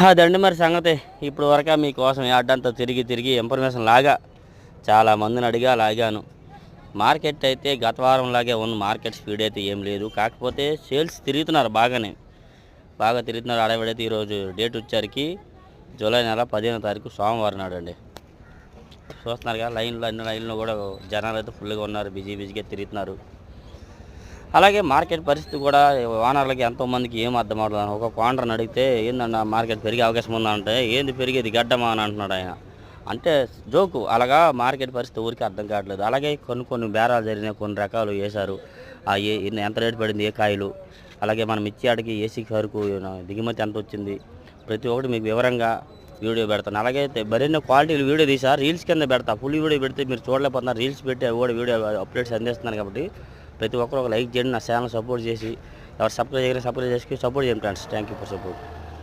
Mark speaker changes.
Speaker 1: అదండి మరి సంగతి. ఇప్పుడు వరకు మీకోసం యాడ్డంతా తిరిగి తిరిగి ఇన్ఫర్మేషన్ లాగా చాలా మందిని అడిగా లాగాను. మార్కెట్ అయితే గత వారంలాగే ఉంది. మార్కెట్ స్పీడ్ అయితే ఏం లేదు. కాకపోతే సేల్స్ తిరుగుతున్నారు బాగానే. బాగా తిరుగుతున్నారు. ఆడవిడైతే ఈరోజు డేట్ వచ్చరికి జూలై నెల 15వ తారీఖు సోమవారం నాడండి. చూస్తున్నారుగా అన్ని లైన్లో కూడా జనాలు అయితే ఫుల్గా ఉన్నారు. బిజీగా తిరుగుతున్నారు. అలాగే మార్కెట్ పరిస్థితి కూడా ఓనర్లకి ఎంతోమందికి ఏం అర్థం అవుతుంది. ఒక ఓనర్ని అడిగితే ఏందన్న మార్కెట్ పెరిగే అవకాశం ఉందా అంటే ఏంది పెరిగేది గడ్డమా అని అంటున్నాడు ఆయన. అంటే జోకు. అలాగా మార్కెట్ పరిస్థితి ఊరికి అర్థం కావట్లేదు. అలాగే కొన్ని బేరాలు జరిగినాయి, కొన్ని రకాలు వేశారు. ఎంత రేటు పడింది, ఏ కాయలు, అలాగే మనం ఇచ్చేటికి ఏసీ కారుకు దిగుమతి ఎంత వచ్చింది, ప్రతి ఒక్కటి మీకు వివరంగా వీడియో పెడతాను. అలాగే మరిన్ని క్వాలిటీలు వీడియో తీసా రీల్స్ కింద పెడతా. ఫుల్ వీడియో పెడితే మీరు చూడలేకపోతున్నారు. రీల్స్ పెట్టి అవి కూడా వీడియో అప్డేట్స్ అందిస్తున్నాను కాబట్టి ప్రతి ఒక్కరు ఒక లైక్ చేయండి. నా ఛానల్ సపోర్ట్ చేసి ఎవరు సబ్స్క్రైబ్ చేసి సపోర్ట్ చేయండి friends. Thank you for support.